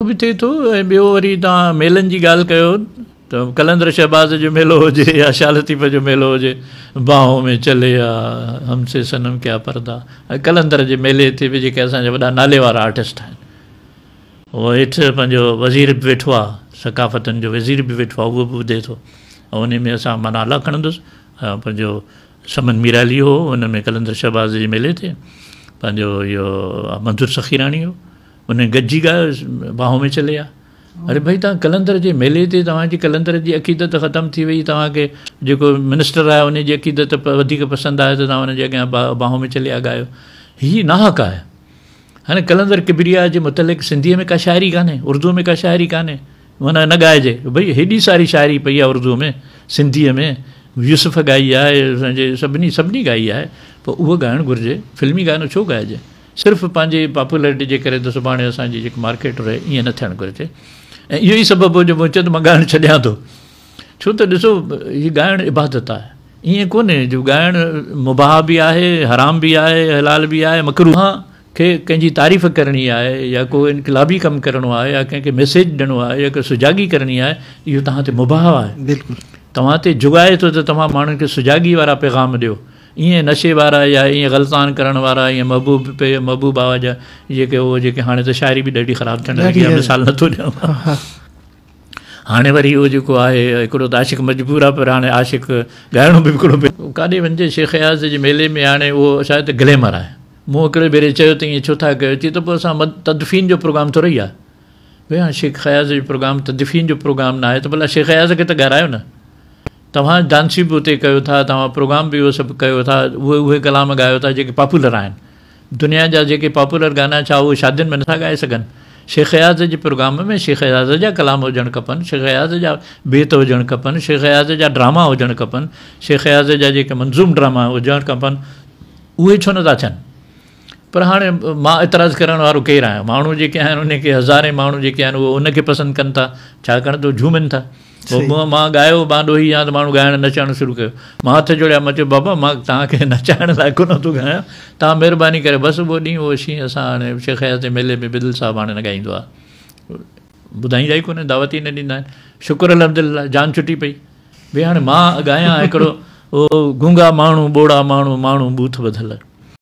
बि थिए थो। ऐं ॿियो वरी तव्हां मेलनि जी ॻाल्हि कयो त कलंदर शहबाज़ जो मेलो हुजे या शाह लतीफ़ जो मेलो हुजे, बाहों में चले या हमसे सनम क्या पर्दा, ऐं कलंदर जे मेले ते बि जेके असांजा वॾा नाले वारा आर्टिस्ट आहिनि, उहो हेठि पंहिंजो वज़ीर बि वेठो आहे, सकाफ़तनि जो वज़ीर बि वेठो आहे, उहो बि ॿुधे थो। ऐं उन में असां मां नाला खणंदुसि, पंहिंजो समन मीराली हो, हुन में कलंदर शहबाज़ जे मेले ते पंहिंजो इहो मंज़ूर सखीराणी हो, उन गॾिजी ॻायो बाहों में चले आहे। अरे भाई तव्हां कलंदर जे मेले ते तव्हांजी कलंदर जी अक़ीदत ख़तमु थी वई, तव्हांखे जेको मिनिस्टर आहे उनजी अक़ीदत वधीक पसंदि आहे त तव्हां हुनजे अॻियां बाहों में चले ॻायो, हीअ नाहक आहे। हाणे कलंदर किबरिया जे मुतलिक़ सिंधीअ में का शाइरी कान्हे, उर्दू में का शाइरी कान्हे, माना न ॻाइजे। भई हेॾी सारी शाइरी पई आहे उर्दू में, सिंधीअ में यूसुफ़ ॻाई आहे, असांजे सभिनी ॻाई आहे, पोइ उहो ॻाइणु घुरिजे, फिल्मी गानो छो ॻाइजे? सिर्फ़ु पंहिंजी पॉपुलरिटी जे करे त सुभाणे असांजी जेकी मार्केट रहे, ईअं न थियणु घुरिजे। ऐं इहो ई सबबु हो जो मूं चयो त मां ॻाइणु छॾियां थो, छो त ॾिसो हीअ ॻाइणु इबादत आहे, ईअं कोन्हे जो ॻाइणु मुबाह बि आहे, हराम बि आहे, हलाल बि आहे, मकरूह खे कंहिंजी तारीफ़ करणी आहे या को इनकलाबी कमु करिणो आहे या कंहिंखे मैसेज ॾियणो आहे या को सुजागी करणी आहे, इहो तव्हां ते मुबाह आहे। बिल्कुलु तव्हां ते जुगाए थो त तव्हां माण्हुनि खे सुजागी वारा पैगाम ॾियो, ईअं नशे वारा या ईअं ग़लतान करण वारा, ईअं महबूब बाबा जा जेके हाणे त शाइरी बि ॾाढी ख़राबु थियण लॻी आहे, मिसाल नथो ॾियां। हाणे वरी उहो जेको आहे हिकिड़ो त आशिक़ मजबूर आहे, पर हाणे आशिक़ ॻाइणो बि हिकिड़ो काॾे वञे। शेख अयाज़ जे मेले में हाणे उहो शायदि ग्लैमर आहे। मूं हिकिड़े भेरे चयो त ईअं छो था कयो, चई त पोइ असां तदफ़ीन जो प्रोग्राम थोरो ई आहे। भई हाणे शेख अयाज़ जो प्रोग्राम तदफ़ीन जो प्रोग्राम न आहे त भला शेख अयाज़ खे त ॻाल्हायो न, तव्हां डांसी बि उते कयो था, तव्हां प्रोग्राम बि उहो सभु कयो था, उहे कलाम ॻायो था जेके पॉपुलर आहिनि। दुनिया जा जेके पॉपुलर गाना छा उहे शादियुनि में नथा ॻाए सघनि। शेख अयाज़ जे प्रोग्राम में शेख अयाज़ जा कलाम हुजणु खपनि, शेख अयाज़ जा बेत हुजणु खपनि, शेख अयाज़ जा ड्रामा हुजणु खपनि, शेख अयाज़ जा जेके मंज़ूम ड्रामा हुजणु खपनि, उहे छो नथा थियनि? पर हाणे मां एतिराज़ु करण वारो केरु आहियां? माण्हू जेके आहिनि उनखे हज़ारे माण्हू जेके आहिनि उहे उनखे पसंदि कनि था, छाकाणि त झूमनि था। मां ॻायो, मां ॾोही आहियां त माण्हू ॻाइणु नचणु शुरू कयो, मां हथ जोड़िया, मां चयो बाबा मां तव्हांखे नचाइण लाइ कोन थो ॻायां, तव्हां महिरबानी करे बसि उहो ॾींहुं उहो शींहुं असां हाणे शेख अयाज़ जे मेले में बिदिल साहिबु हाणे न ॻाईंदो आहे, ॿुधाईंदा ई कोन्हे, दावत ई न ॾींदा आहिनि। शुक्र अल्हम्दुलिल्लाह जान छुटी पई। भई हाणे मां ॻायां हिकिड़ो उहो गूंगा माण्हू ॿोड़ा माण्हू, माण्हू बूथ ॿधल,